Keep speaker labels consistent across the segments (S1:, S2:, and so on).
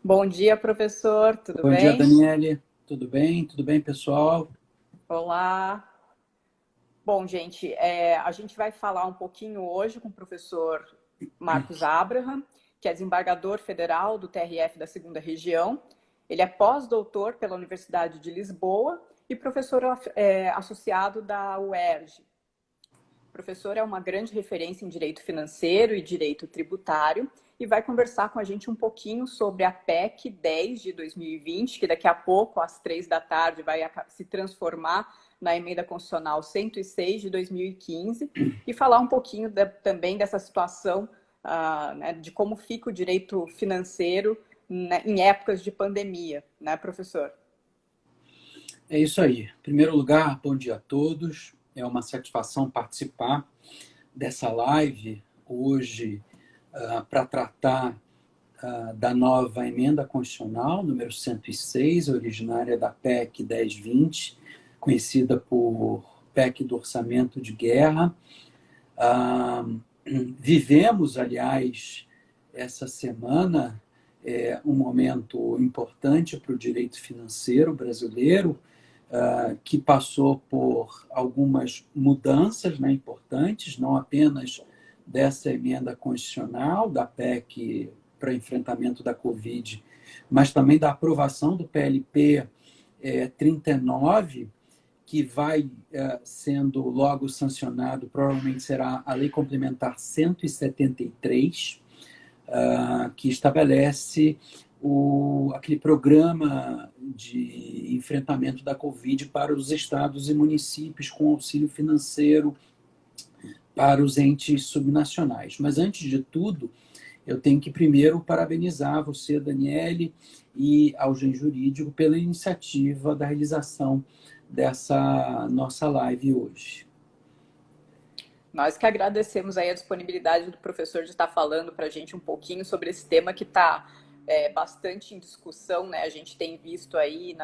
S1: Bom dia, professor. Tudo
S2: Bom dia,
S1: bem?
S2: Daniele. Tudo bem? Tudo bem, pessoal?
S1: Olá. Bom, gente, a gente vai falar um pouquinho hoje com o professor Marcos Abraham, que é desembargador federal do TRF da Segunda Região. Ele é pós-doutor pela Universidade de Lisboa e professor associado da UERJ. O professor é uma grande referência em direito financeiro e direito tributário e vai conversar com a gente um pouquinho sobre a PEC 10 de 2020, que daqui a pouco, às 3 da tarde, vai se transformar na emenda constitucional 106 de 2015 e falar um pouquinho também dessa situação, né, de como fica o direito financeiro, né, em épocas de pandemia, né, professor?
S2: É isso aí. Em primeiro lugar, bom dia a todos. É uma satisfação participar dessa live hoje para tratar da nova emenda constitucional, número 106, originária da PEC 1020, conhecida por PEC do Orçamento de Guerra. Ah, Vivemos, aliás, essa semana um momento importante para o direito financeiro brasileiro, que passou por algumas mudanças, né, importantes, não apenas dessa emenda constitucional, da PEC para enfrentamento da Covid, mas também da aprovação do PLP 39, que vai sendo logo sancionado, provavelmente será a Lei Complementar 173, que estabelece aquele programa de enfrentamento da Covid para os estados e municípios com auxílio financeiro para os entes subnacionais. Mas, antes de tudo, eu tenho que primeiro parabenizar você, Daniele, e ao Gen Jurídico pela iniciativa da realização dessa nossa live hoje.
S1: Nós que agradecemos aí a disponibilidade do professor de estar falando para a gente um pouquinho sobre esse tema que está bastante em discussão, né? A gente tem visto aí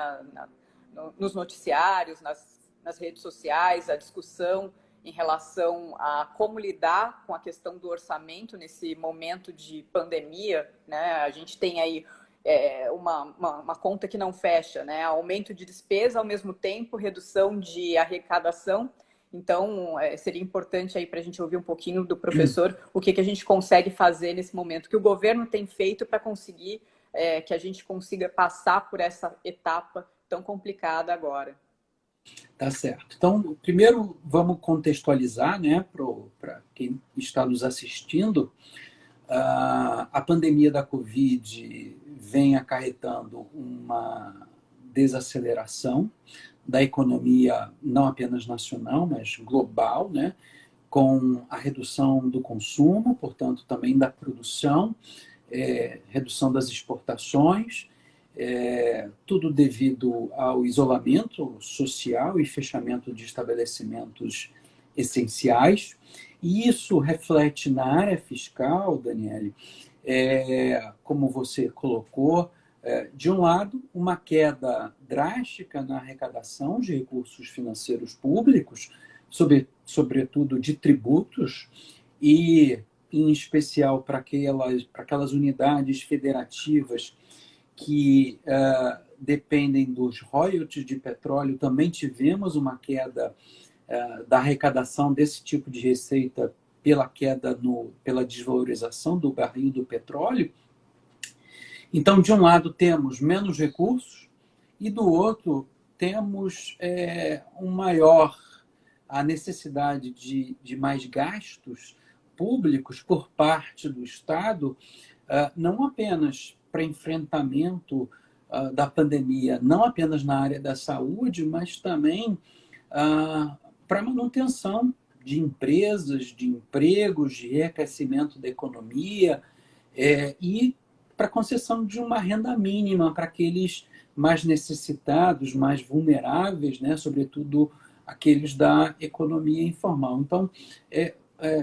S1: nos noticiários, nas redes sociais, a discussão em relação a como lidar com a questão do orçamento nesse momento de pandemia, né? A gente tem aí uma conta que não fecha, né? Aumento de despesa, ao mesmo tempo redução de arrecadação. Então, seria importante aí para a gente ouvir um pouquinho do professor o que a gente consegue fazer nesse momento, que o governo tem feito para conseguir que a gente consiga passar por essa etapa tão complicada agora.
S2: Tá certo. Então, primeiro vamos contextualizar, né, para quem está nos assistindo. A pandemia da Covid vem acarretando uma desaceleração da economia, não apenas nacional, mas global, né, com a redução do consumo, portanto, também da produção, redução das exportações, tudo devido ao isolamento social e fechamento de estabelecimentos essenciais. E isso reflete na área fiscal, Daniele, como você colocou, de um lado, uma queda drástica na arrecadação de recursos financeiros públicos, sobretudo de tributos, e em especial para aquelas unidades federativas que dependem dos royalties de petróleo. Também tivemos uma queda da arrecadação desse tipo de receita pela queda, pela desvalorização do barril do petróleo. Então, de um lado, temos menos recursos e, do outro, temos a necessidade de mais gastos públicos por parte do Estado, não apenas para enfrentamento da pandemia, não apenas na área da saúde, mas também para manutenção de empresas, de empregos, de reaquecimento da economia, e para concessão de uma renda mínima para aqueles mais necessitados, mais vulneráveis, né, sobretudo aqueles da economia informal. Então,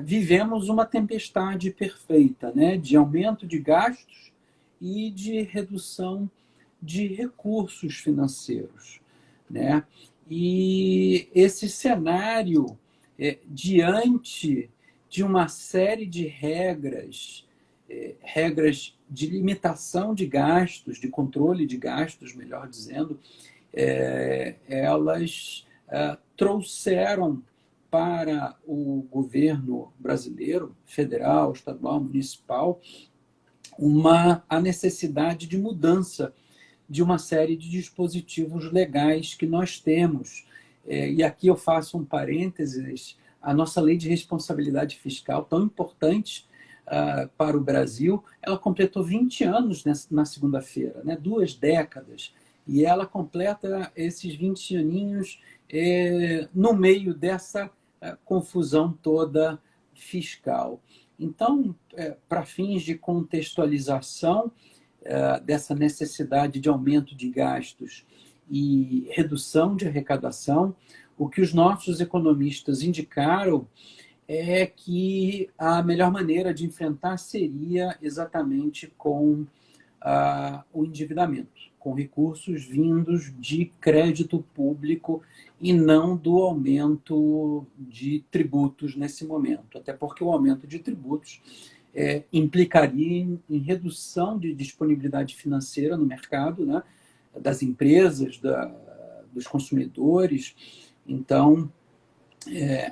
S2: vivemos uma tempestade perfeita, né, de aumento de gastos e de redução de recursos financeiros, né? E esse cenário, diante de uma série de regras regras de limitação de gastos, de controle de gastos, melhor dizendo, elas trouxeram para o governo brasileiro, federal, estadual, municipal, a necessidade de mudança de uma série de dispositivos legais que nós temos. E aqui eu faço um parênteses, a nossa lei de responsabilidade fiscal, tão importante para o Brasil, ela completou 20 anos na segunda-feira, né? 2 décadas, e ela completa esses 20 aninhos no meio dessa confusão toda fiscal. Então, para fins de contextualização dessa necessidade de aumento de gastos e redução de arrecadação, o que os nossos economistas indicaram é que a melhor maneira de enfrentar seria exatamente com o endividamento, com recursos vindos de crédito público e não do aumento de tributos nesse momento. Até porque o aumento de tributos implicaria em redução de disponibilidade financeira no mercado, né, das empresas, dos consumidores. Então,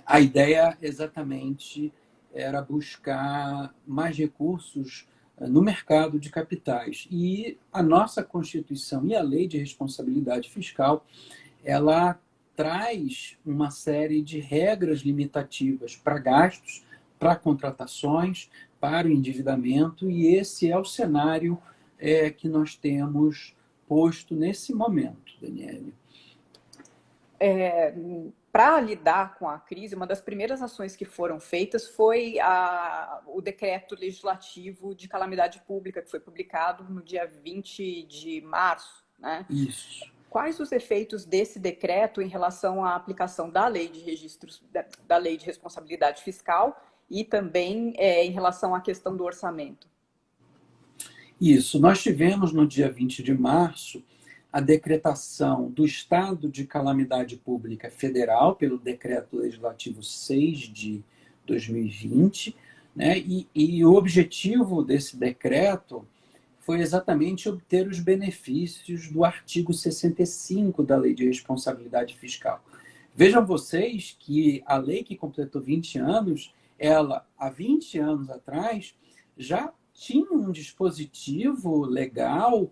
S2: a ideia exatamente era buscar mais recursos no mercado de capitais. E a nossa Constituição e a Lei de Responsabilidade Fiscal, ela traz uma série de regras limitativas para gastos, para contratações, para o endividamento, e esse é o cenário que nós temos posto nesse momento, Daniele.
S1: Para lidar com a crise, uma das primeiras ações que foram feitas foi o decreto legislativo de calamidade pública, que foi publicado no dia 20 de março, né?
S2: Isso.
S1: Quais os efeitos desse decreto em relação à aplicação da lei de registros, da lei de responsabilidade fiscal e também em relação à questão do orçamento?
S2: Isso. Nós tivemos no dia 20 de março a decretação do estado de calamidade pública federal pelo Decreto Legislativo 6 de 2020, né? E o objetivo desse decreto foi exatamente obter os benefícios do artigo 65 da Lei de Responsabilidade Fiscal. Vejam vocês que a lei que completou 20 anos, ela, há 20 anos atrás, já tinha um dispositivo legal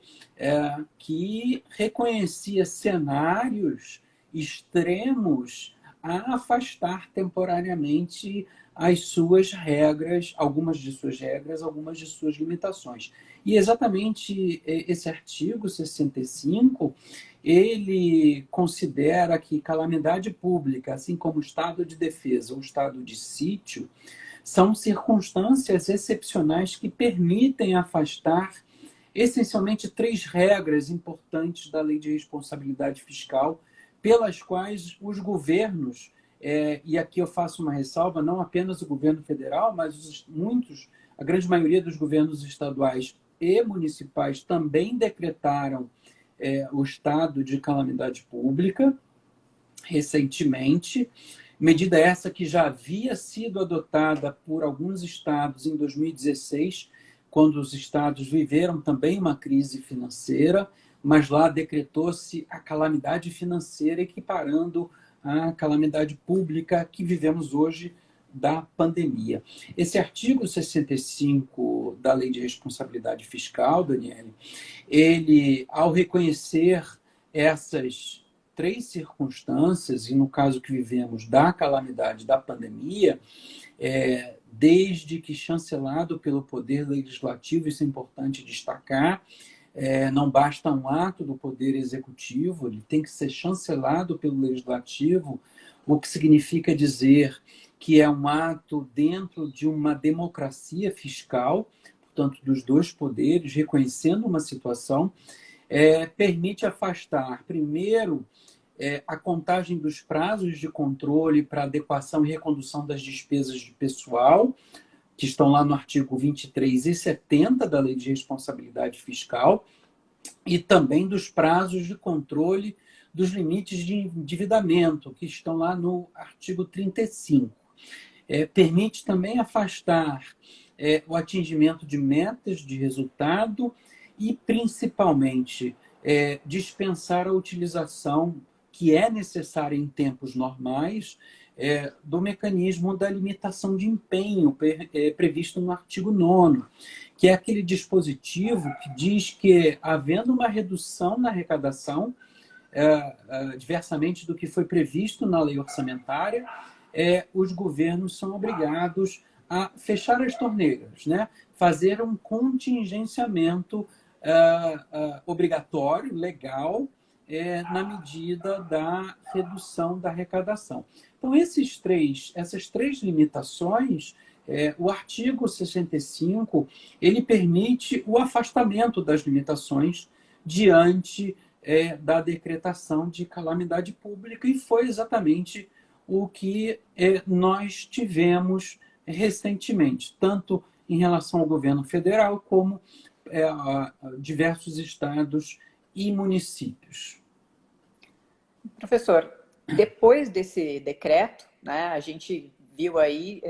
S2: que reconhecia cenários extremos a afastar temporariamente as suas regras, algumas de suas regras, algumas de suas limitações. E exatamente esse artigo 65, ele considera que calamidade pública, assim como estado de defesa ou estado de sítio, são circunstâncias excepcionais que permitem afastar essencialmente 3 regras importantes da Lei de Responsabilidade Fiscal, pelas quais os governos, e aqui eu faço uma ressalva, não apenas o governo federal, mas a grande maioria dos governos estaduais e municipais também decretaram o estado de calamidade pública recentemente. Medida essa que já havia sido adotada por alguns estados em 2016, quando os estados viveram também uma crise financeira, mas lá decretou-se a calamidade financeira equiparando a calamidade pública que vivemos hoje da pandemia. Esse artigo 65 da Lei de Responsabilidade Fiscal, Daniele, ele, ao reconhecer essas 3 circunstâncias, e no caso que vivemos da calamidade da pandemia, desde que chancelado pelo Poder Legislativo, isso é importante destacar, não basta um ato do Poder Executivo, ele tem que ser chancelado pelo Legislativo, o que significa dizer que é um ato dentro de uma democracia fiscal, portanto, dos 2 poderes, reconhecendo uma situação, permite afastar, primeiro, a contagem dos prazos de controle para adequação e recondução das despesas de pessoal, que estão lá no artigo 23 e 70 da Lei de Responsabilidade Fiscal, e também dos prazos de controle dos limites de endividamento, que estão lá no artigo 35. Permite também afastar o atingimento de metas de resultado e, principalmente, dispensar a utilização que é necessária em tempos normais do mecanismo da limitação de empenho previsto no artigo 9º, que é aquele dispositivo que diz que, havendo uma redução na arrecadação, diversamente do que foi previsto na lei orçamentária, os governos são obrigados a fechar as torneiras, né? Fazer um contingenciamento obrigatório, legal, na medida da redução da arrecadação. Então, essas três limitações, o artigo 65, ele permite o afastamento das limitações diante da decretação de calamidade pública, e foi exatamente o que nós tivemos recentemente, tanto em relação ao governo federal, como a diversos estados e municípios.
S1: Professor, depois desse decreto, né, a gente viu aí,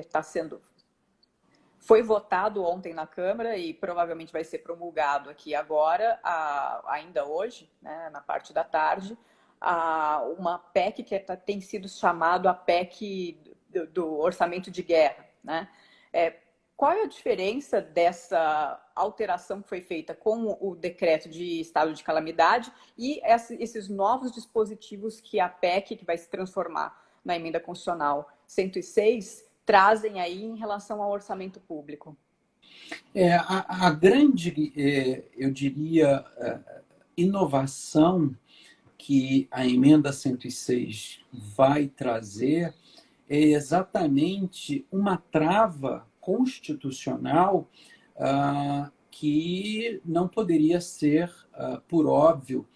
S1: foi votado ontem na Câmara e provavelmente vai ser promulgado aqui agora, ainda hoje, né, na parte da tarde, uma PEC que tem sido chamado a PEC do orçamento de guerra, né? Qual é a diferença dessa alteração que foi feita com o decreto de estado de calamidade e esses novos dispositivos que a PEC, que vai se transformar na emenda constitucional 106, trazem aí em relação ao orçamento público?
S2: A grande, eu diria, inovação que a emenda 106 vai trazer é exatamente uma trava constitucional que não poderia ser, por óbvio,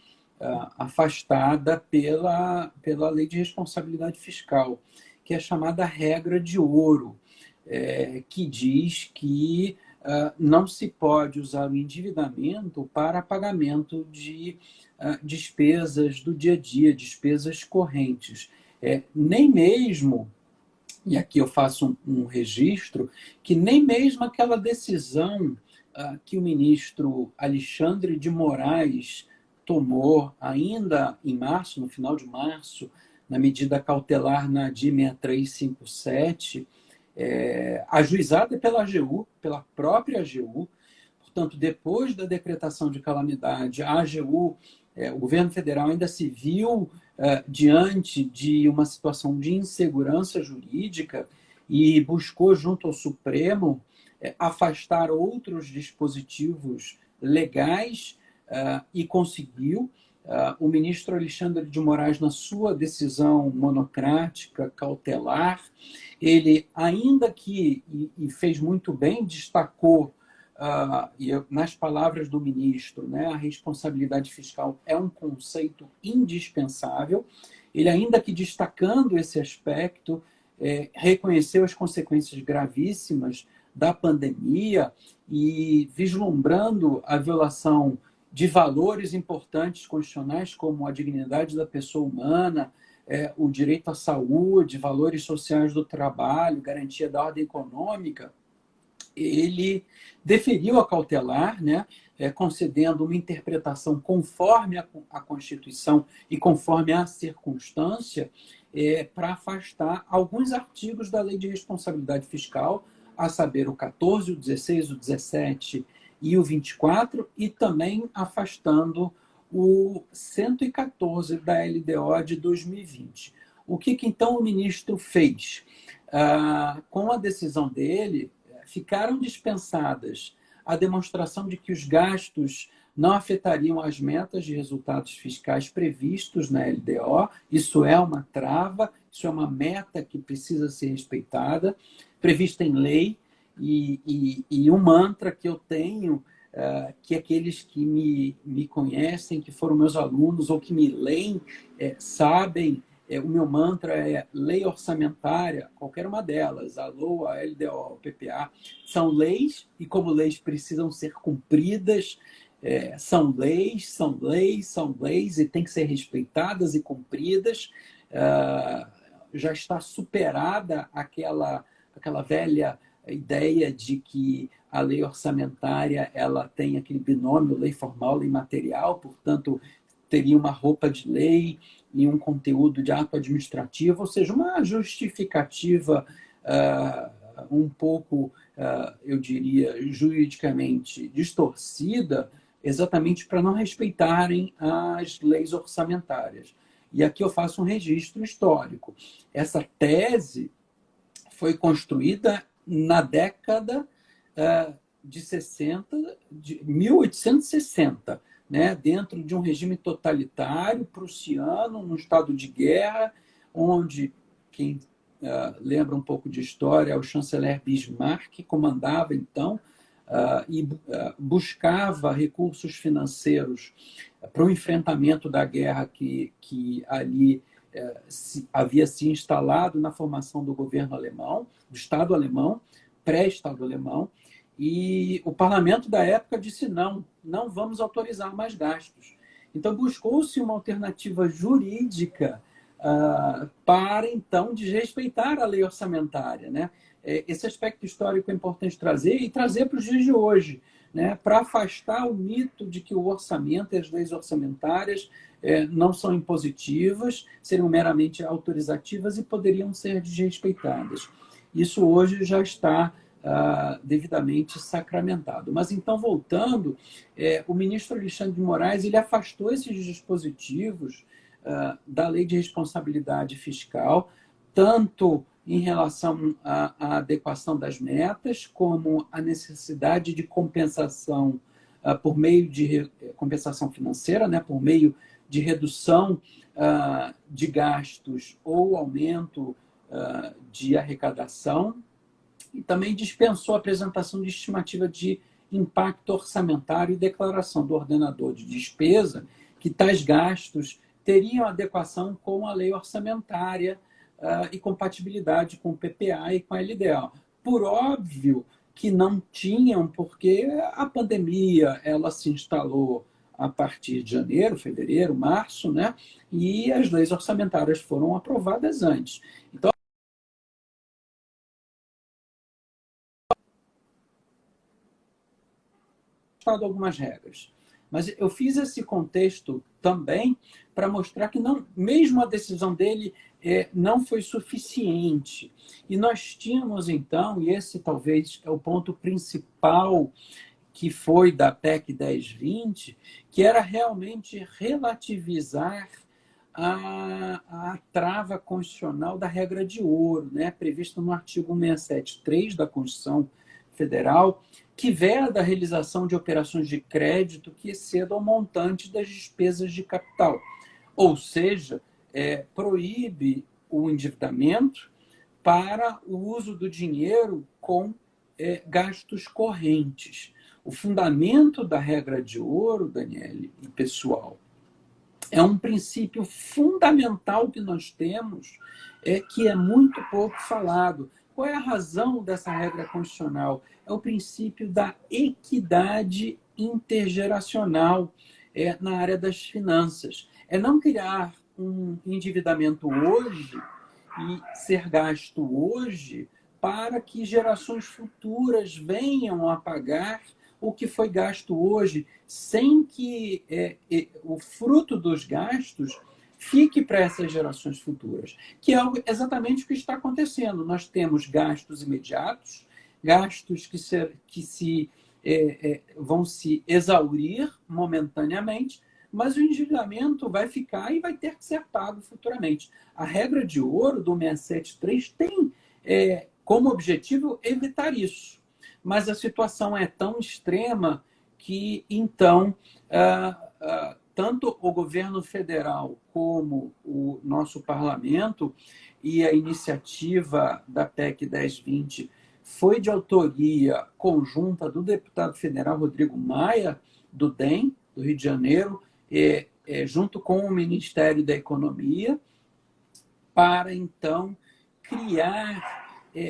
S2: afastada pela Lei de Responsabilidade Fiscal, que é chamada regra de ouro, que diz que não se pode usar o endividamento para pagamento de despesas do dia a dia, despesas correntes. Nem mesmo, e aqui eu faço um registro, que nem mesmo aquela decisão que o ministro Alexandre de Moraes tomou ainda em março, no final de março, na medida cautelar na DI 6357, ajuizada pela AGU, pela própria AGU. Portanto, depois da decretação de calamidade, a AGU, o governo federal ainda se viu diante de uma situação de insegurança jurídica e buscou, junto ao Supremo, afastar outros dispositivos legais e conseguiu. O ministro Alexandre de Moraes, na sua decisão monocrática, cautelar, ele, ainda que, e fez muito bem, destacou, nas palavras do ministro, né, a responsabilidade fiscal é um conceito indispensável. Ele, ainda que destacando esse aspecto, reconheceu as consequências gravíssimas da pandemia e vislumbrando a violação de valores importantes constitucionais, como a dignidade da pessoa humana, o direito à saúde, valores sociais do trabalho, garantia da ordem econômica. Ele deferiu a cautelar, né, concedendo uma interpretação conforme a Constituição e conforme a circunstância, para afastar alguns artigos da Lei de Responsabilidade Fiscal, a saber, o 14, o 16, o 17 e o 24, e também afastando o 114 da LDO de 2020. O que então o ministro fez? Com a decisão dele, ficaram dispensadas a demonstração de que os gastos não afetariam as metas de resultados fiscais previstos na LDO. Isso é uma trava, isso é uma meta que precisa ser respeitada, prevista em lei, e um mantra que eu tenho, que aqueles que me conhecem, que foram meus alunos ou que me leem, sabem. O meu mantra é lei orçamentária, qualquer uma delas, a LOA, a LDO, o PPA, são leis, e como leis precisam ser cumpridas, são leis, são leis, são leis, e têm que ser respeitadas e cumpridas. Já está superada aquela velha a ideia de que a lei orçamentária ela tem aquele binômio lei formal, lei material, portanto, teria uma roupa de lei e um conteúdo de ato administrativo, ou seja, uma justificativa um pouco, eu diria, juridicamente distorcida, exatamente para não respeitarem as leis orçamentárias. E aqui eu faço um registro histórico. Essa tese foi construída na década de 60, de 1860, né, dentro de um regime totalitário prussiano, num estado de guerra, onde quem lembra um pouco de história, o chanceler Bismarck comandava então e buscava recursos financeiros para o enfrentamento da guerra que ali havia se instalado na formação do governo alemão, do Estado alemão, pré-Estado alemão, e o parlamento da época disse não vamos autorizar mais gastos. Então buscou-se uma alternativa jurídica para, então, desrespeitar a lei orçamentária, né? Esse aspecto histórico é importante trazer e trazer para os dias de hoje, né? Para afastar o mito de que o orçamento e as leis orçamentárias não são impositivas, seriam meramente autorizativas e poderiam ser desrespeitadas. Isso hoje já está devidamente sacramentado. Mas, então, voltando, o ministro Alexandre de Moraes ele afastou esses dispositivos da Lei de Responsabilidade Fiscal, tanto em relação à adequação das metas, como a necessidade de compensação por meio de compensação financeira, né, por meio de redução de gastos ou aumento de arrecadação, e também dispensou a apresentação de estimativa de impacto orçamentário e declaração do ordenador de despesa que tais gastos teriam adequação com a lei orçamentária e compatibilidade com o PPA e com a LDO. Por óbvio que não tinham, porque a pandemia ela se instalou a partir de janeiro, fevereiro, março, né? E as leis orçamentárias foram aprovadas antes. Então, algumas regras. Mas eu fiz esse contexto também para mostrar que não, mesmo a decisão dele não foi suficiente. E nós tínhamos, então, e esse talvez é o ponto principal que foi da PEC 1020, que era realmente relativizar a trava constitucional da regra de ouro, né, prevista no artigo 167.3 da Constituição Federal, que veda a realização de operações de crédito que excedam o montante das despesas de capital. Ou seja, proíbe o endividamento para o uso do dinheiro com gastos correntes. O fundamento da regra de ouro, Daniele e pessoal, é um princípio fundamental que nós temos, que é muito pouco falado. Qual é a razão dessa regra constitucional? É o princípio da equidade intergeracional na área das finanças. É não criar um endividamento hoje e ser gasto hoje para que gerações futuras venham a pagar o que foi gasto hoje, sem que o fruto dos gastos fique para essas gerações futuras, que é exatamente o que está acontecendo. Nós temos gastos imediatos, gastos que vão se exaurir momentaneamente, mas o endividamento vai ficar e vai ter que ser pago futuramente. A regra de ouro do 673 tem como objetivo evitar isso. Mas a situação é tão extrema que, então, tanto o governo federal como o nosso parlamento e a iniciativa da PEC 1020 foi de autoria conjunta do deputado federal Rodrigo Maia, do DEM, do Rio de Janeiro, junto com o Ministério da Economia, para, então, criar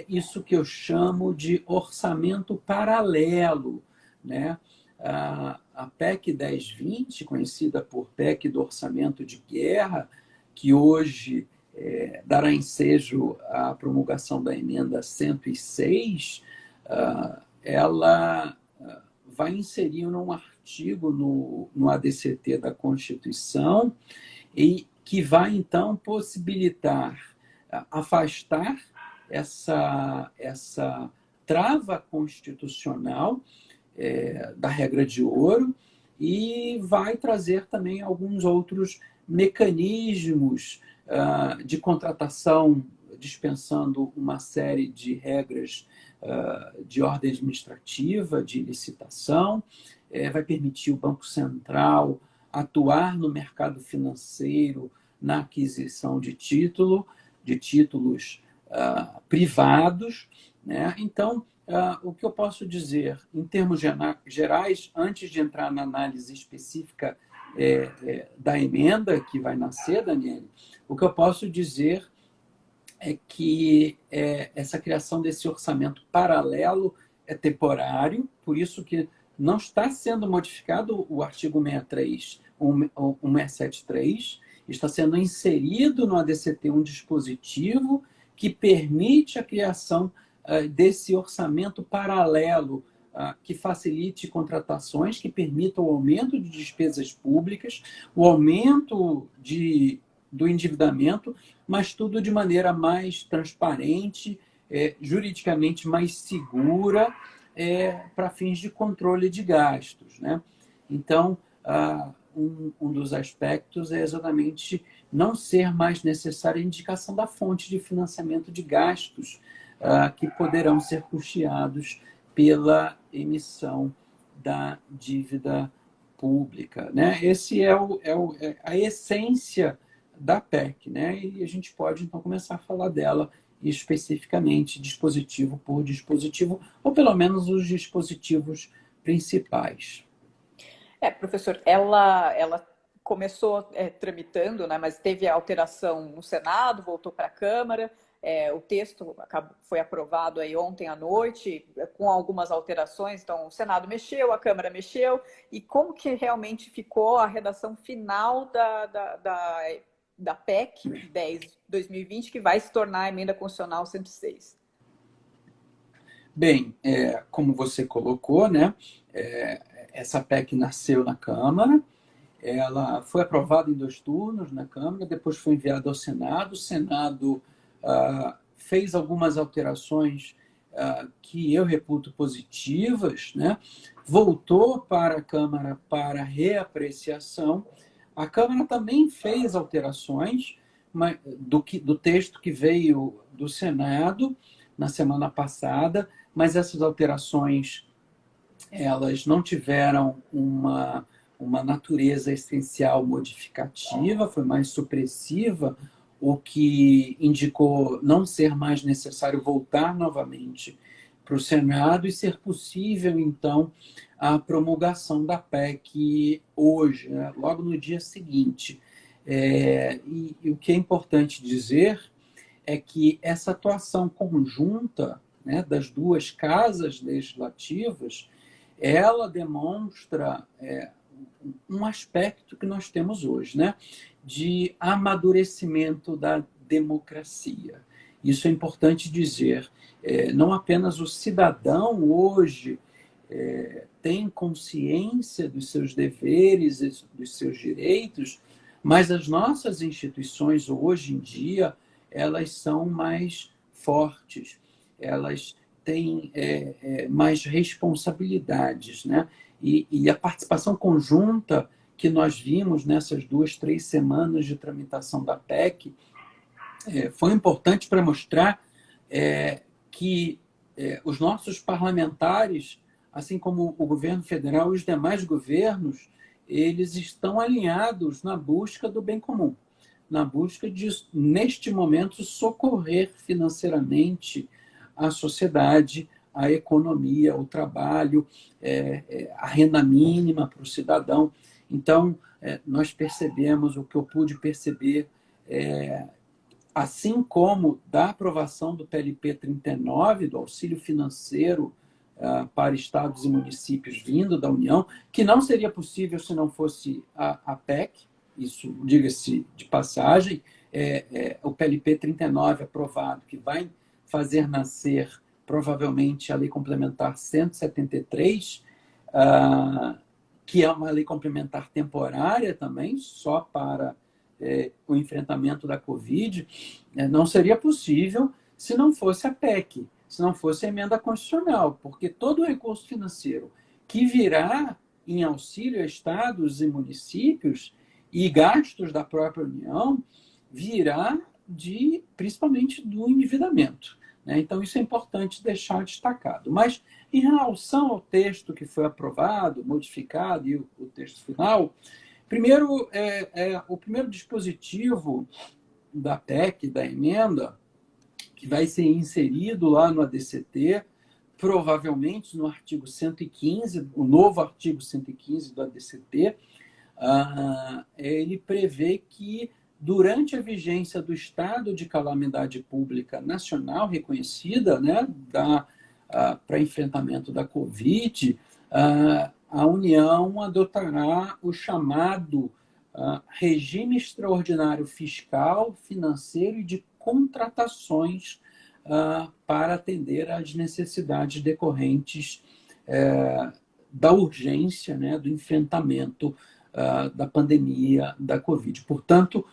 S2: isso que eu chamo de orçamento paralelo, né? A PEC 1020, conhecida por PEC do Orçamento de Guerra, que hoje dará ensejo à promulgação da emenda 106 ela vai inserir um artigo no ADCT da Constituição e que vai, então, possibilitar afastar essa trava constitucional da regra de ouro e vai trazer também alguns outros mecanismos de contratação, dispensando uma série de regras de ordem administrativa, de licitação, vai permitir o Banco Central atuar no mercado financeiro na aquisição de títulos privados, né? Então, o que eu posso dizer, em termos gerais, antes de entrar na análise específica da emenda que vai nascer, Daniele, o que eu posso dizer é que essa criação desse orçamento paralelo é temporário, por isso que não está sendo modificado o artigo 63, 173, está sendo inserido no ADCT um dispositivo que permite a criação desse orçamento paralelo, que facilite contratações, que permita o aumento de despesas públicas, o aumento do endividamento, mas tudo de maneira mais transparente, juridicamente mais segura, para fins de controle de gastos, né? Então, um dos aspectos é exatamente não ser mais necessária a indicação da fonte de financiamento de gastos que poderão ser custeados pela emissão da dívida pública, né? Esse é a essência da PEC, né? E a gente pode, então, começar a falar dela especificamente, dispositivo por dispositivo, ou pelo menos os dispositivos principais.
S1: Professor, ela começou tramitando, né, mas teve alteração no Senado, voltou para a Câmara, o texto foi aprovado aí ontem à noite, com algumas alterações, então o Senado mexeu, a Câmara mexeu, e como que realmente ficou a redação final da PEC 10/2020, que vai se tornar a Emenda Constitucional 106?
S2: Bem, como você colocou, né, essa PEC nasceu na Câmara, ela foi aprovada em 2 turnos na Câmara, depois foi enviada ao Senado. O Senado fez algumas alterações que eu reputo positivas, né? Voltou para a Câmara para reapreciação. A Câmara também fez alterações do texto que veio do Senado na semana passada, mas essas alterações elas não tiveram uma natureza essencial modificativa, foi mais supressiva, o que indicou não ser mais necessário voltar novamente para o Senado e ser possível, então, a promulgação da PEC hoje, né, logo no dia seguinte. E o que é importante dizer é que essa atuação conjunta, né, das 2 casas legislativas, ela demonstra um aspecto que nós temos hoje, né, de amadurecimento da democracia. Isso é importante dizer. Não apenas o cidadão hoje tem consciência dos seus deveres e dos seus direitos, mas as nossas instituições hoje em dia elas são mais fortes, elas têm mais responsabilidades, né? E a participação conjunta que nós vimos nessas 2, 3 semanas de tramitação da PEC foi importante para mostrar que os nossos parlamentares, assim como o governo federal e os demais governos, eles estão alinhados na busca do bem comum, na busca de, neste momento, socorrer financeiramente a sociedade, a economia, o trabalho, a renda mínima para o cidadão. Então, nós percebemos, o que eu pude perceber, assim como da aprovação do PLP 39, do auxílio financeiro para estados e municípios vindo da União, que não seria possível se não fosse a PEC, isso diga-se de passagem, o PLP 39 aprovado, que vai fazer nascer provavelmente a Lei Complementar 173, que é uma lei complementar temporária também, só para o enfrentamento da Covid, não seria possível se não fosse a PEC, se não fosse a emenda constitucional, porque todo o recurso financeiro que virá em auxílio a estados e municípios e gastos da própria União virá principalmente do endividamento, né? Então, isso é importante deixar destacado. Mas, em relação ao texto que foi aprovado, modificado e o texto final, primeiro, o primeiro dispositivo da PEC, da emenda, que vai ser inserido lá no ADCT, provavelmente no artigo 115, o novo artigo 115 do ADCT, ele prevê que, durante a vigência do estado de calamidade pública nacional reconhecida, né, para enfrentamento da Covid, a União adotará o chamado regime extraordinário fiscal, financeiro e de contratações para atender às necessidades decorrentes da urgência, né, do enfrentamento da pandemia da Covid. Portanto,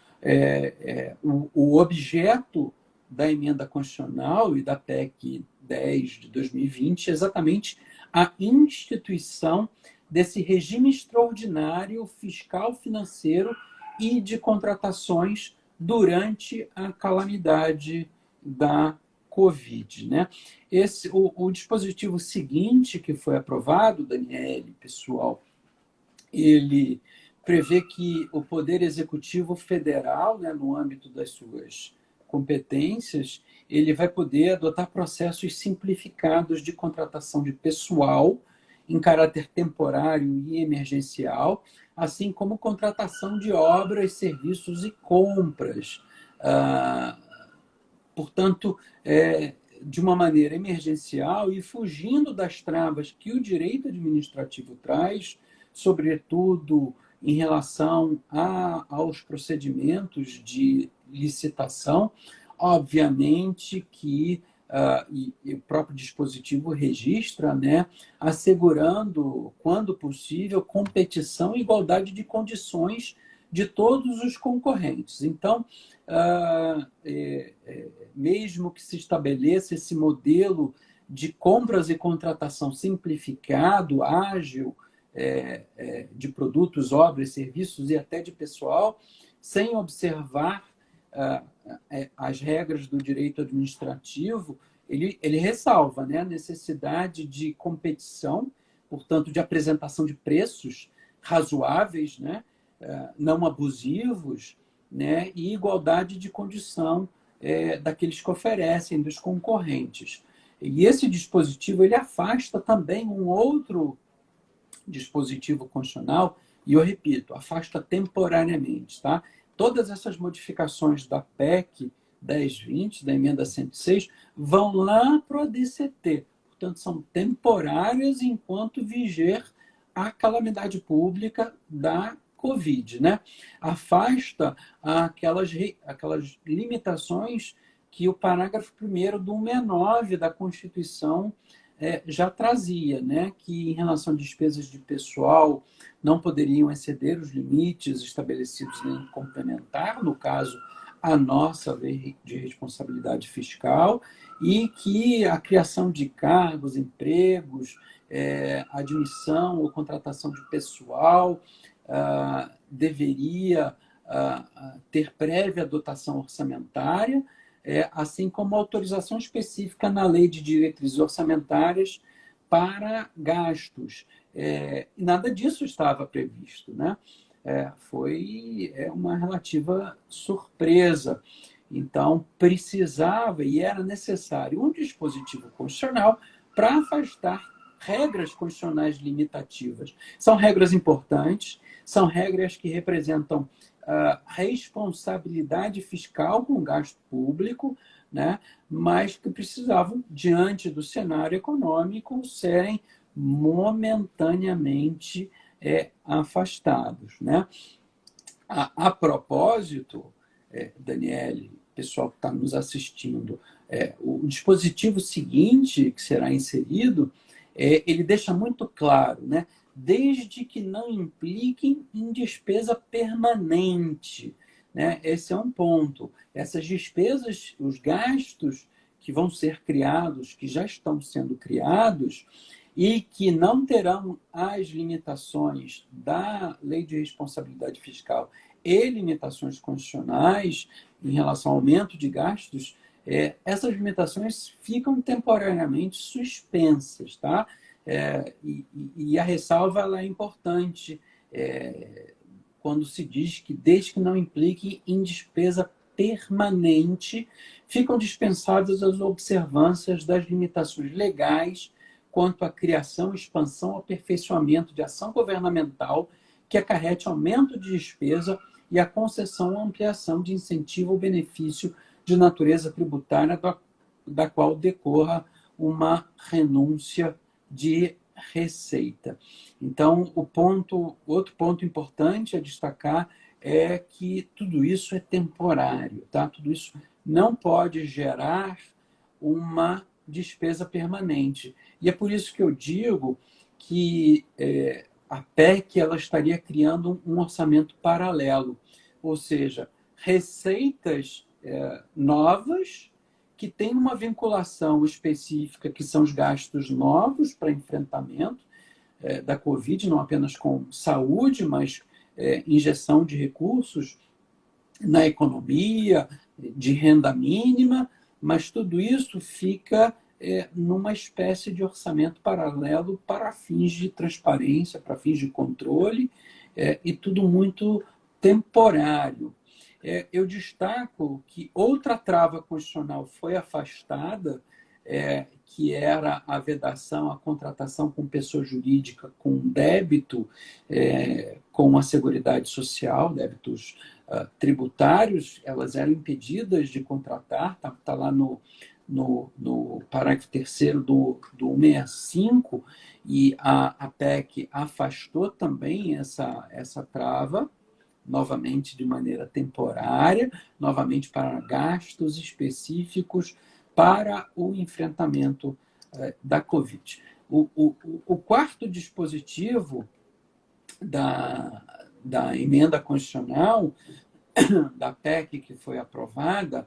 S2: o objeto da emenda constitucional e da PEC 10 de 2020 é exatamente a instituição desse regime extraordinário fiscal, financeiro e de contratações durante a calamidade da Covid, né? O dispositivo seguinte que foi aprovado, Daniele, pessoal, ele prevê que o Poder Executivo Federal, né, no âmbito das suas competências, ele vai poder adotar processos simplificados de contratação de pessoal em caráter temporário e emergencial, assim como contratação de obras, serviços e compras. Portanto, de uma maneira emergencial e fugindo das travas que o direito administrativo traz, sobretudo em relação aos procedimentos de licitação, obviamente que e o próprio dispositivo registra, né, assegurando, quando possível, competição e igualdade de condições de todos os concorrentes. Então, mesmo que se estabeleça esse modelo de compras e contratação simplificado, ágil, de produtos, obras, serviços e até de pessoal, sem observar as regras do direito administrativo, ele ressalva, né, a necessidade de competição, portanto, de apresentação de preços razoáveis, né, não abusivos, né, e igualdade de condição daqueles que oferecem, dos concorrentes. E esse dispositivo ele afasta também um outro dispositivo constitucional, e eu repito, afasta temporariamente, tá? Todas essas modificações da PEC 1020, da emenda 106, vão lá para o ADCT. Portanto, são temporárias enquanto viger a calamidade pública da Covid, né? Afasta aquelas limitações que o parágrafo 1º do 169 da Constituição já trazia, né? Que em relação a despesas de pessoal não poderiam exceder os limites estabelecidos em complementar, no caso, a nossa lei de responsabilidade fiscal, e que a criação de cargos, empregos, admissão ou contratação de pessoal deveria ter prévia dotação orçamentária, assim como autorização específica na lei de diretrizes orçamentárias para gastos. Nada disso estava previsto, né? Foi uma relativa surpresa. Então, precisava e era necessário um dispositivo constitucional para afastar regras constitucionais limitativas. São regras importantes, são regras que representam responsabilidade fiscal com o gasto público, né? Mas que precisavam, diante do cenário econômico, serem momentaneamente afastados, né? A propósito, Daniele, pessoal que está nos assistindo, O dispositivo seguinte que será inserido, ele deixa muito claro, né? Desde que não impliquem em despesa permanente, né? Esse é um ponto. Essas despesas, os gastos que vão ser criados, que já estão sendo criados, e que não terão as limitações da Lei de Responsabilidade Fiscal e limitações constitucionais em relação ao aumento de gastos, essas limitações ficam temporariamente suspensas, tá? E a ressalva ela é importante quando se diz que, desde que não implique em despesa permanente, ficam dispensadas as observâncias das limitações legais quanto à criação, expansão, aperfeiçoamento de ação governamental que acarrete aumento de despesa e a concessão ou ampliação de incentivo ou benefício de natureza tributária da qual decorra uma renúncia de receita. Então, outro ponto importante a destacar é que tudo isso é temporário, tá? Tudo isso não pode gerar uma despesa permanente. E é por isso que eu digo que a PEC ela estaria criando um orçamento paralelo, ou seja, receitas novas que têm uma vinculação específica, que são os gastos novos para enfrentamento da Covid, não apenas com saúde, mas injeção de recursos na economia, de renda mínima, mas tudo isso fica numa espécie de orçamento paralelo para fins de transparência, para fins de controle, e tudo muito temporário. Eu destaco que outra trava constitucional foi afastada, que era a vedação à contratação com pessoa jurídica com débito com a Seguridade Social, débitos tributários, elas eram impedidas de contratar, está lá no parágrafo 3º do 165, e a PEC afastou também essa trava, novamente de maneira temporária, novamente para gastos específicos para o enfrentamento da Covid. O quarto dispositivo da emenda constitucional, da PEC que foi aprovada,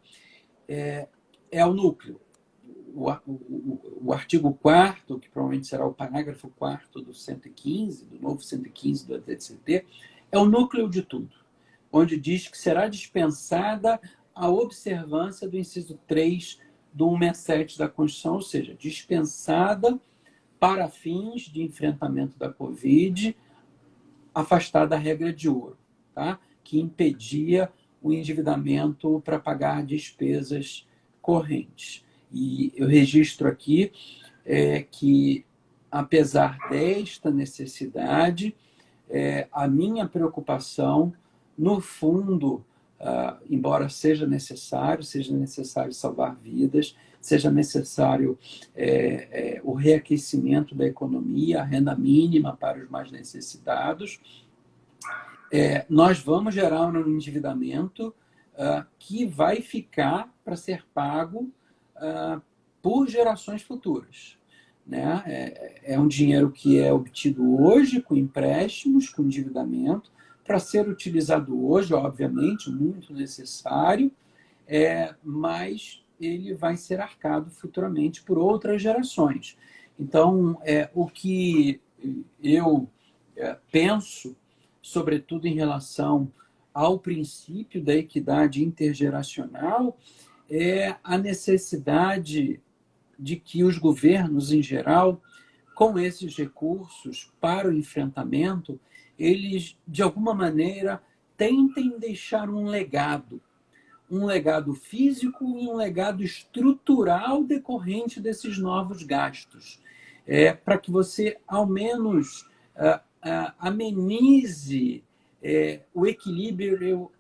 S2: é o núcleo. O artigo 4º, que provavelmente será o parágrafo 4º do 115, do novo 115 do ADCT, é o núcleo de tudo, onde diz que será dispensada a observância do inciso 3 do 167 da Constituição, ou seja, dispensada para fins de enfrentamento da Covid, afastada a regra de ouro, tá? Que impedia o endividamento para pagar despesas correntes. E eu registro aqui que, apesar desta necessidade, a minha preocupação, no fundo, embora seja necessário salvar vidas, seja necessário o reaquecimento da economia, a renda mínima para os mais necessitados, nós vamos gerar um endividamento que vai ficar para ser pago por gerações futuras. Né? É um dinheiro que é obtido hoje com empréstimos, com endividamento, para ser utilizado hoje, obviamente, muito necessário, mas ele vai ser arcado futuramente por outras gerações. Então, o que eu penso, sobretudo em relação ao princípio da equidade intergeracional, é a necessidade de que os governos, em geral, com esses recursos para o enfrentamento, eles, de alguma maneira, tentem deixar um legado físico e um legado estrutural decorrente desses novos gastos, para que você, ao menos, amenize o equilíbrio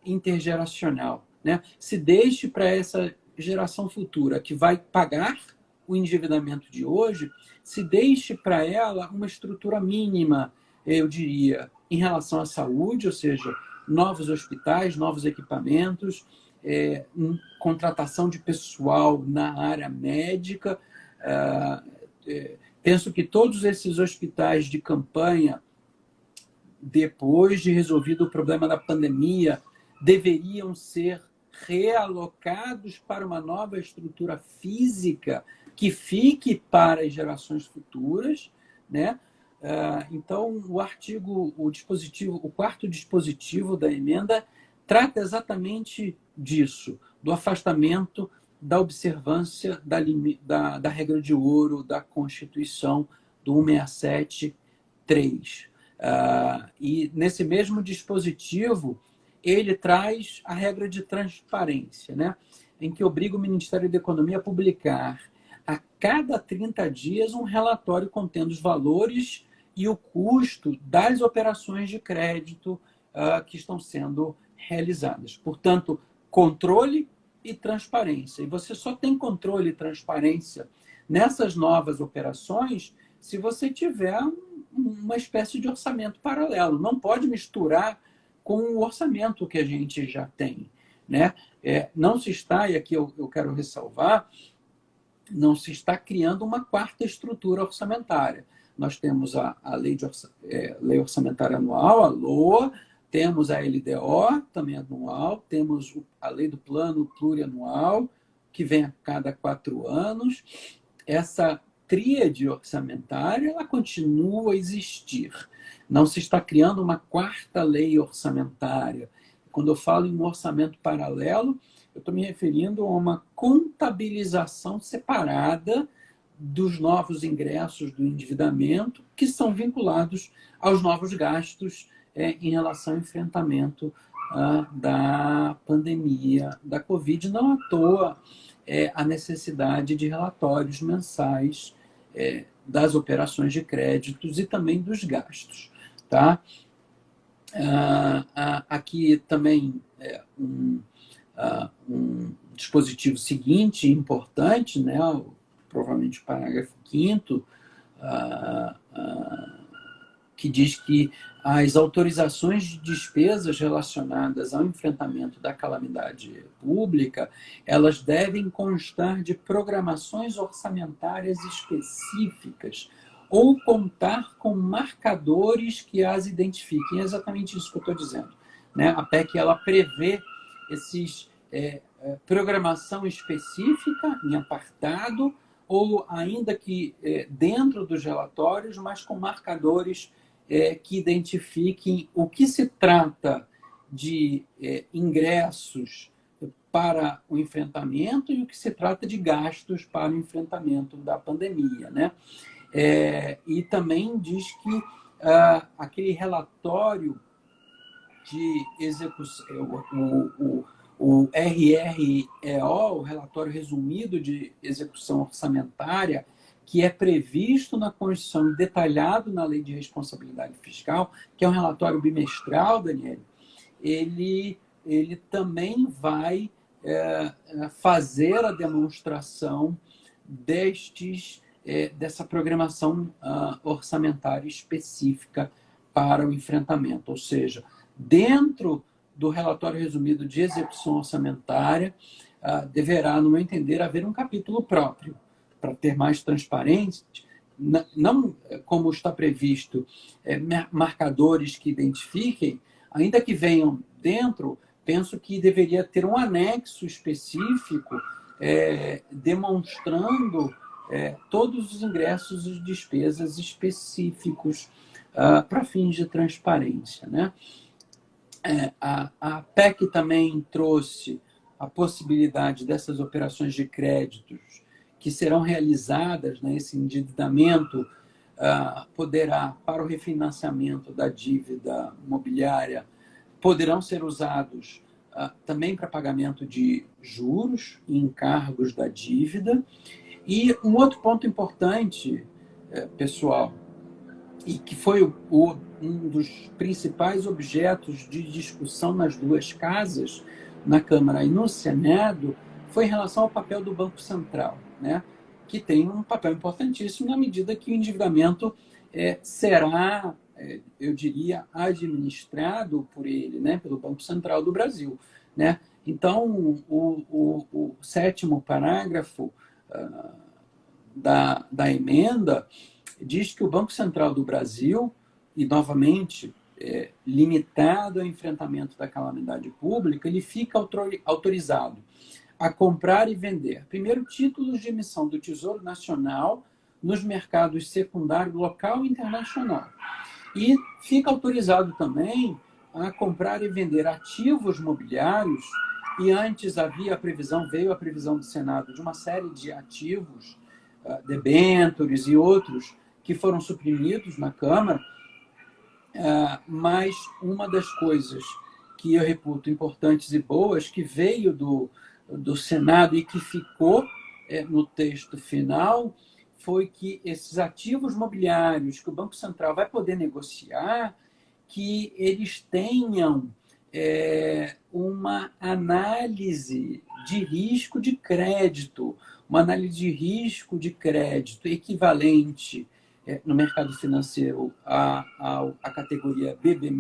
S2: intergeracional, né? Se deixe para essa geração futura que vai pagar o endividamento de hoje, se deixe para ela uma estrutura mínima, eu diria, em relação à saúde, ou seja, novos hospitais, novos equipamentos, contratação de pessoal na área médica. Penso que todos esses hospitais de campanha, depois de resolvido o problema da pandemia, deveriam ser realocados para uma nova estrutura física que fique para as gerações futuras, né? Então, o quarto dispositivo da emenda trata exatamente disso, do afastamento da observância da regra de ouro da Constituição do 167.3. E nesse mesmo dispositivo, ele traz a regra de transparência, né? Em que obriga o Ministério da Economia a publicar a cada 30 dias um relatório contendo os valores e o custo das operações de crédito que estão sendo realizadas. Portanto, controle e transparência. E você só tem controle e transparência nessas novas operações se você tiver uma espécie de orçamento paralelo. Não pode misturar com o orçamento que a gente já tem, né? Não se está, e aqui eu quero ressalvar, não se está criando uma quarta estrutura orçamentária. Nós temos a Lei Orçamentária Anual, a LOA, temos a LDO, também anual, temos a Lei do Plano Plurianual, que vem a cada 4 anos. Essa tríade orçamentária, ela continua a existir. Não se está criando uma quarta lei orçamentária. Quando eu falo em um orçamento paralelo, eu estou me referindo a uma contabilização separada dos novos ingressos do endividamento, que são vinculados aos novos gastos em relação ao enfrentamento da pandemia da Covid. Não à toa a necessidade de relatórios mensais das operações de créditos e também dos gastos. Tá? Aqui também um dispositivo seguinte, importante, né? Provavelmente o parágrafo 5º, que diz que as autorizações de despesas relacionadas ao enfrentamento da calamidade pública, elas devem constar de programações orçamentárias específicas ou contar com marcadores que as identifiquem. É exatamente isso que eu estou dizendo, né? A PEC, ela prevê programação específica em apartado, ou ainda que dentro dos relatórios, mas com marcadores que identifiquem o que se trata de ingressos para o enfrentamento e o que se trata de gastos para o enfrentamento da pandemia, né? E também diz que aquele relatório de execução, o RREO, o Relatório Resumido de Execução Orçamentária, que é previsto na Constituição e detalhado na Lei de Responsabilidade Fiscal, que é um relatório bimestral, Daniel, ele também vai fazer a demonstração dessa programação orçamentária específica para o enfrentamento. Ou seja, dentro do relatório resumido de execução orçamentária, deverá, no meu entender, haver um capítulo próprio para ter mais transparência, não como está previsto, marcadores que identifiquem, ainda que venham dentro, penso que deveria ter um anexo específico demonstrando todos os ingressos e despesas específicos para fins de transparência, né? A PEC também trouxe a possibilidade dessas operações de créditos que serão realizadas, né, esse endividamento poderá, para o refinanciamento da dívida imobiliária, poderão ser usados também para pagamento de juros e encargos da dívida. E um outro ponto importante, pessoal, e que foi um dos principais objetos de discussão nas duas casas, na Câmara e no Senado, foi em relação ao papel do Banco Central, né? Que tem um papel importantíssimo na medida que o endividamento será, eu diria, administrado por ele, né? Pelo Banco Central do Brasil, né? Então, o sétimo parágrafo da emenda diz que o Banco Central do Brasil, e novamente limitado ao enfrentamento da calamidade pública, ele fica autorizado a comprar e vender, primeiro, títulos de emissão do Tesouro Nacional nos mercados secundário, local e internacional. E fica autorizado também a comprar e vender ativos mobiliários, e antes veio a previsão do Senado de uma série de ativos, debêntures e outros, que foram suprimidos na Câmara, mas uma das coisas que eu reputo importantes e boas, que veio do Senado e que ficou no texto final, foi que esses ativos mobiliários que o Banco Central vai poder negociar, que eles tenham uma análise de risco de crédito, uma análise de risco de crédito equivalente no mercado financeiro à categoria BB-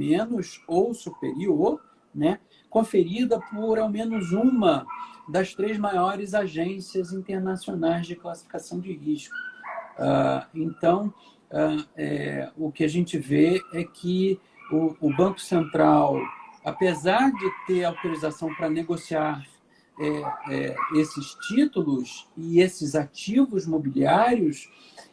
S2: ou superior, né, conferida por ao menos uma das 3 maiores agências internacionais de classificação de risco. Então, o que a gente vê é que o Banco Central, apesar de ter autorização para negociar esses títulos e esses ativos mobiliários,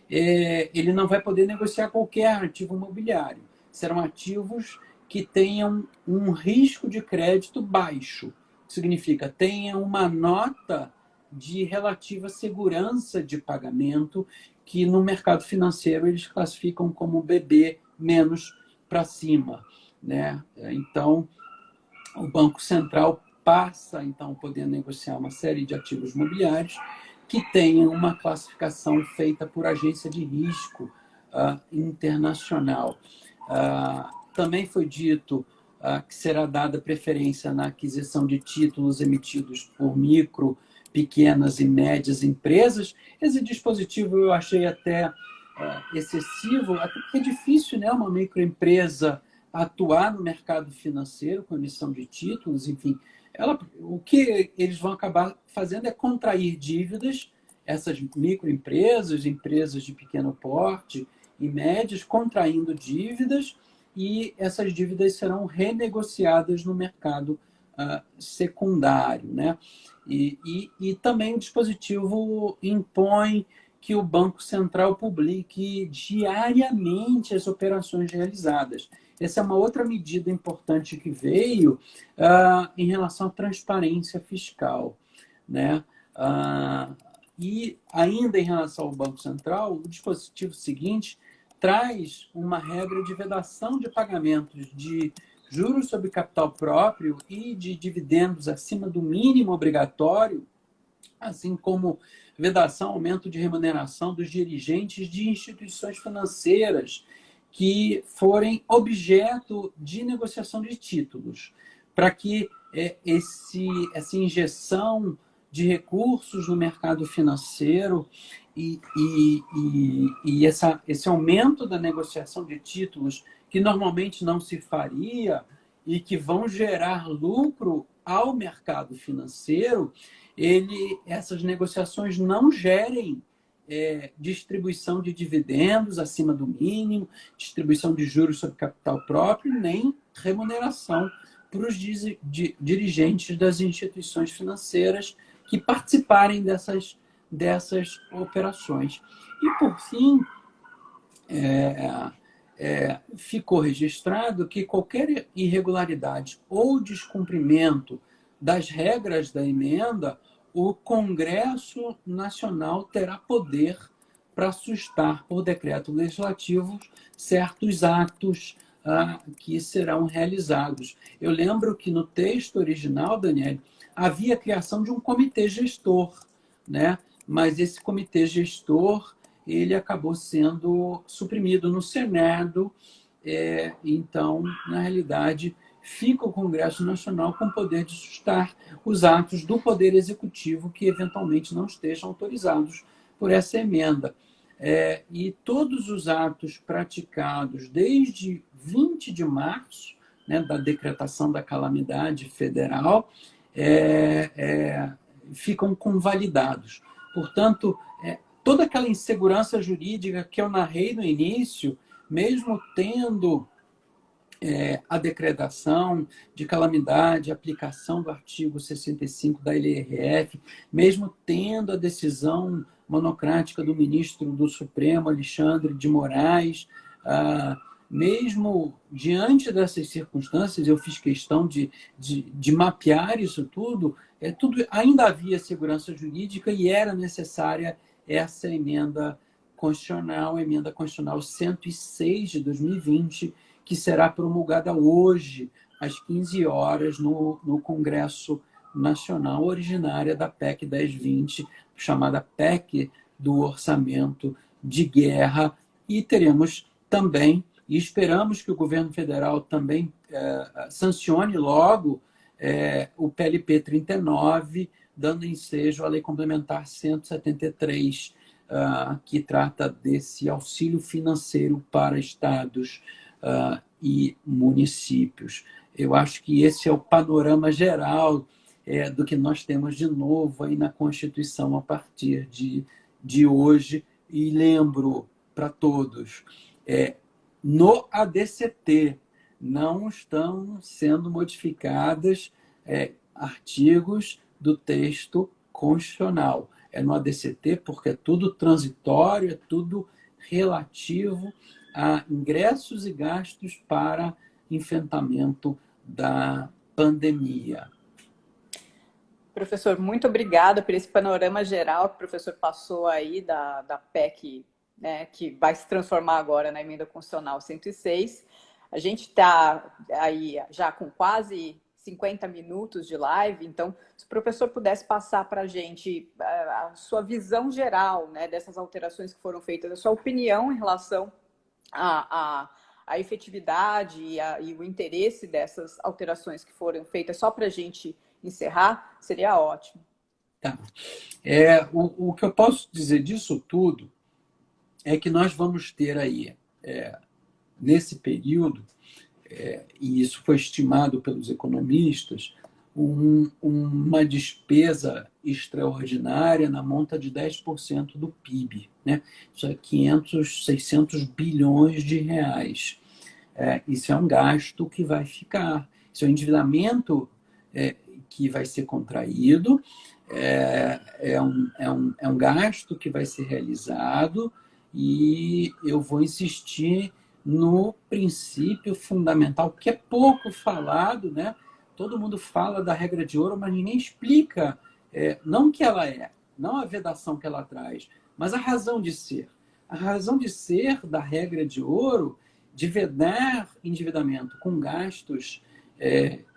S2: ele não vai poder negociar qualquer ativo imobiliário. Serão ativos que tenham um risco de crédito baixo. Significa, tenha uma nota de relativa segurança de pagamento, que no mercado financeiro eles classificam como BB menos para cima, né? Então, o Banco Central passa, então, a poder negociar uma série de ativos imobiliários que tenham uma classificação feita por agência de risco internacional. Também foi dito que será dada preferência na aquisição de títulos emitidos por micro, pequenas e médias empresas. Esse dispositivo eu achei até excessivo, até porque é difícil, né, uma microempresa atuar no mercado financeiro com emissão de títulos, enfim. O que eles vão acabar fazendo é contrair dívidas, essas microempresas, empresas de pequeno porte e médias, contraindo dívidas, e essas dívidas serão renegociadas no mercado secundário, né? E também o dispositivo impõe que o Banco Central publique diariamente as operações realizadas. Essa é uma outra medida importante que veio em relação à transparência fiscal, né? E ainda em relação ao Banco Central, o dispositivo seguinte traz uma regra de vedação de pagamentos de juros sobre capital próprio e de dividendos acima do mínimo obrigatório, assim como vedação, aumento de remuneração dos dirigentes de instituições financeiras que forem objeto de negociação de títulos, para que essa injeção de recursos no mercado financeiro e esse aumento da negociação de títulos, que normalmente não se faria e que vão gerar lucro ao mercado financeiro, essas negociações não gerem distribuição de dividendos acima do mínimo, distribuição de juros sobre capital próprio, nem remuneração para os dirigentes das instituições financeiras que participarem dessas operações. E, por fim, ficou registrado que qualquer irregularidade ou descumprimento das regras da emenda, o Congresso Nacional terá poder para sustar por decreto legislativo certos atos que serão realizados. Eu lembro que no texto original, Daniel, havia a criação de um comitê gestor, né? Mas esse comitê gestor ele acabou sendo suprimido no Senado. Então, na realidade, fica o Congresso Nacional com o poder de sustar os atos do Poder Executivo que eventualmente não estejam autorizados por essa emenda. E todos os atos praticados desde 20 de março, né, da decretação da calamidade federal, ficam convalidados. Portanto, toda aquela insegurança jurídica que eu narrei no início, mesmo tendo a decretação de calamidade, a aplicação do artigo 65 da LRF, mesmo tendo a decisão monocrática do ministro do Supremo, Alexandre de Moraes, mesmo diante dessas circunstâncias, eu fiz questão de mapear isso tudo, ainda havia segurança jurídica e era necessária essa emenda constitucional, a emenda constitucional 106 de 2020, que será promulgada hoje, às 15 horas, no Congresso Nacional, originária da PEC 1020, chamada PEC do Orçamento de Guerra. E teremos também, e esperamos que o governo federal também sancione logo o PLP 39, dando ensejo à Lei Complementar 173, que trata desse auxílio financeiro para estados e municípios. Eu acho que esse é o panorama geral do que nós temos de novo aí na Constituição a partir de hoje. E lembro para todos, no ADCT não estão sendo modificadas artigos do texto constitucional. É no ADCT porque é tudo transitório, é tudo relativo a ingressos e gastos para enfrentamento da pandemia.
S1: Professor, muito obrigada por esse panorama geral que o professor passou aí da PEC, né, que vai se transformar agora na Emenda Constitucional 106. A gente está aí já com quase 50 minutos de live, então, se o professor pudesse passar para a gente a sua visão geral, né, dessas alterações que foram feitas, a sua opinião em relação à efetividade e o interesse dessas alterações que foram feitas, só para a gente encerrar, seria ótimo.
S2: Tá. O que eu posso dizer disso tudo é que nós vamos ter aí, nesse período, e isso foi estimado pelos economistas, uma despesa extraordinária na monta de 10% do PIB, né? Isso é 500, 600 bilhões de reais. Isso é um gasto que vai ficar, isso é um endividamento que vai ser contraído, é um gasto que vai ser realizado, e eu vou insistir no princípio fundamental, que é pouco falado, né? Todo mundo fala da regra de ouro, mas ninguém explica, não o que ela é, não a vedação que ela traz, mas a razão de ser. A razão de ser da regra de ouro, de vedar endividamento com gastos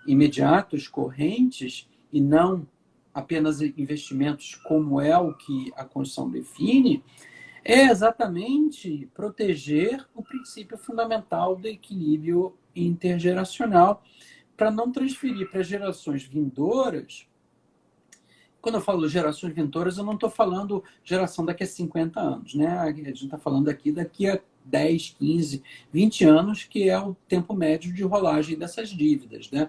S2: imediatos, correntes, e não apenas investimentos, como é o que a Constituição define, é exatamente proteger o princípio fundamental do equilíbrio intergeracional, para não transferir para gerações vindouras. Quando eu falo gerações vindouras, eu não estou falando geração daqui a 50 anos, né? A gente está falando daqui a 10, 15, 20 anos, que é o tempo médio de rolagem dessas dívidas, né?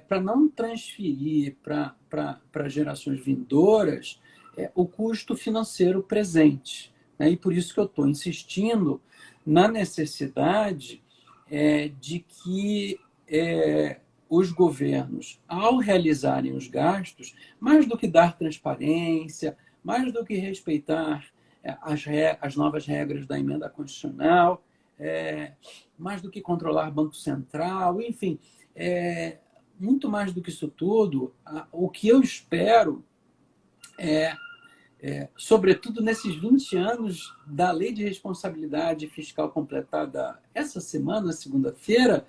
S2: Para não transferir para gerações vindouras o custo financeiro presente, né? E por isso que eu estou insistindo na necessidade de que os governos, ao realizarem os gastos, mais do que dar transparência, mais do que respeitar as novas regras da emenda constitucional, mais do que controlar Banco Central, enfim, muito mais do que isso tudo, o que eu espero sobretudo nesses 20 anos da Lei de Responsabilidade Fiscal completada essa semana, segunda-feira,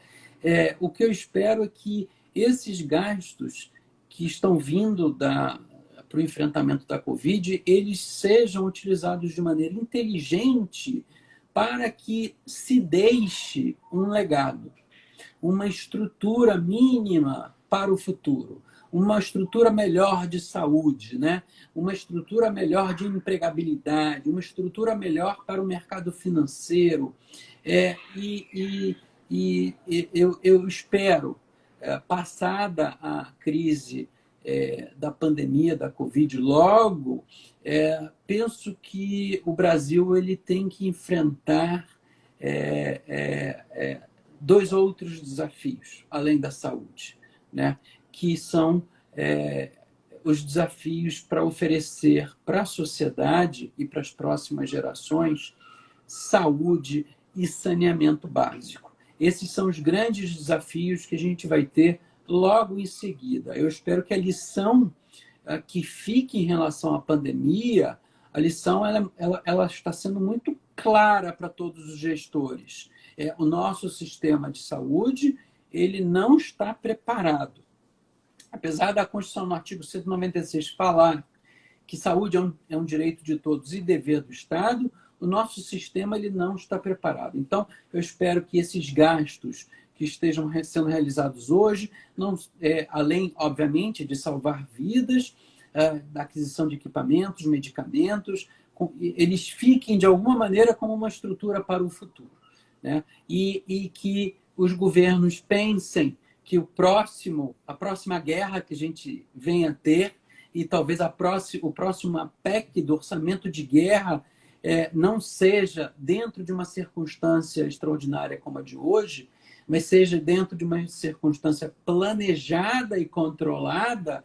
S2: o que eu espero é que esses gastos que estão vindo para o enfrentamento da Covid, eles sejam utilizados de maneira inteligente para que se deixe um legado, uma estrutura mínima para o futuro, uma estrutura melhor de saúde, né? Uma estrutura melhor de empregabilidade, uma estrutura melhor para o mercado financeiro. Eu espero, passada a crise da pandemia da Covid, logo, penso que o Brasil ele tem que enfrentar dois outros desafios, além da saúde, né? Que são os desafios para oferecer para a sociedade e para as próximas gerações saúde e saneamento básico. Esses são os grandes desafios que a gente vai ter logo em seguida. Eu espero que a lição que fique em relação à pandemia, a lição ela está sendo muito clara para todos os gestores. O nosso sistema de saúde ele não está preparado. Apesar da Constituição, no artigo 196, falar que saúde é um direito de todos e dever do Estado, o nosso sistema ele não está preparado. Então, eu espero que esses gastos que estejam sendo realizados hoje, além, obviamente, de salvar vidas, da aquisição de equipamentos, medicamentos, eles fiquem, de alguma maneira, como uma estrutura para o futuro, né? E que os governos pensem que a próxima guerra que a gente venha a ter, e talvez o próximo PEC do orçamento de guerra não seja dentro de uma circunstância extraordinária como a de hoje, mas seja dentro de uma circunstância planejada e controlada,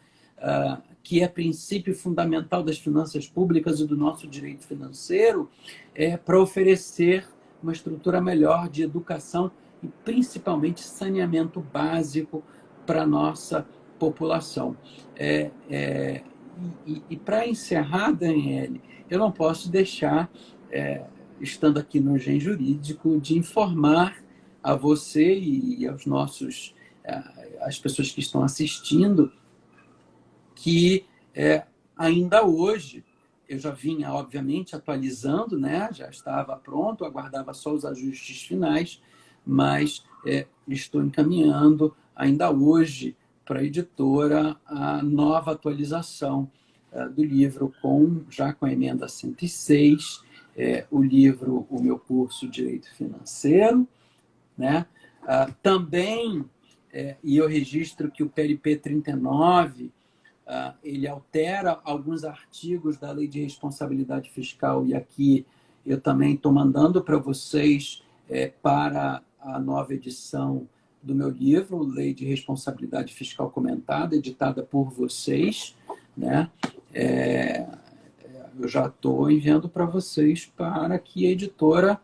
S2: que é princípio fundamental das finanças públicas e do nosso direito financeiro, para oferecer uma estrutura melhor de educação e principalmente saneamento básico para a nossa população. E para encerrar, Daniele, eu não posso deixar, estando aqui no Gen Jurídico, de informar a você e aos as pessoas que estão assistindo que ainda hoje eu já vinha, obviamente, atualizando, né? Já estava pronto, aguardava só os ajustes finais, mas estou encaminhando ainda hoje para a editora a nova atualização do livro, já com a emenda 106, o livro O Meu Curso Direito Financeiro, né? Também, e eu registro que o PLP 39, ele altera alguns artigos da Lei de Responsabilidade Fiscal, e aqui eu também estou mandando para vocês para a nova edição do meu livro, Lei de Responsabilidade Fiscal Comentada, editada por vocês, né? Eu já estou enviando para vocês para que a editora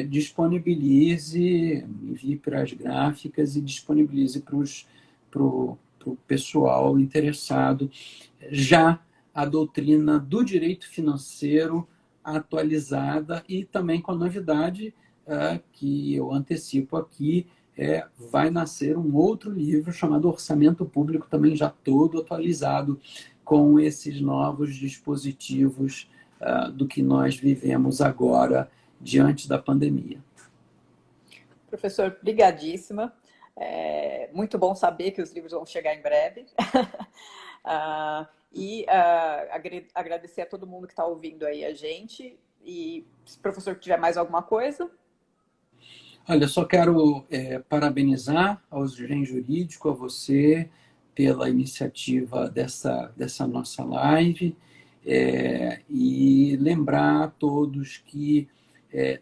S2: disponibilize, envie para as gráficas e disponibilize para o pessoal interessado já a doutrina do direito financeiro atualizada, e também com a novidade que eu antecipo aqui, vai nascer um outro livro chamado Orçamento Público, também já todo atualizado com esses novos dispositivos do que nós vivemos agora diante da pandemia.
S1: Professor, brigadíssima. Muito bom saber que os livros vão chegar em breve. Agradecer a todo mundo que está ouvindo aí a gente. E se o professor tiver mais alguma coisa...
S2: Olha, só quero parabenizar ao Gen Jurídico, a você, pela iniciativa dessa nossa live, e lembrar a todos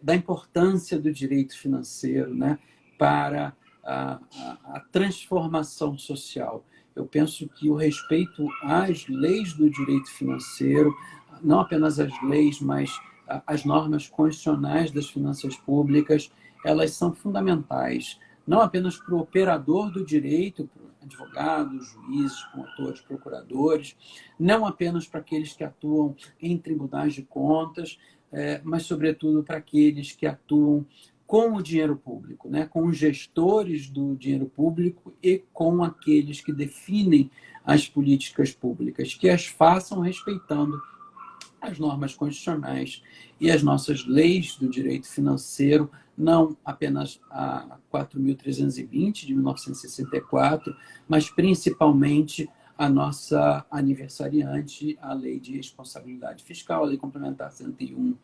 S2: da importância do direito financeiro, né, para a transformação social. Eu penso que o respeito às leis do direito financeiro, não apenas as leis, mas as normas constitucionais das finanças públicas, elas são fundamentais, não apenas para o operador do direito, para advogados, juízes, promotores, procuradores, não apenas para aqueles que atuam em tribunais de contas, mas, sobretudo, para aqueles que atuam com o dinheiro público, né? Com os gestores do dinheiro público e com aqueles que definem as políticas públicas, que as façam respeitando as normas constitucionais e as nossas leis do direito financeiro, não apenas a 4.320 de 1964, mas principalmente a nossa aniversariante, a Lei de Responsabilidade Fiscal, a Lei Complementar 101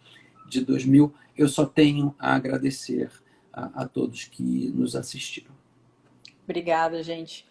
S2: de 2000. Eu só tenho a agradecer a todos que nos assistiram.
S1: Obrigada, gente.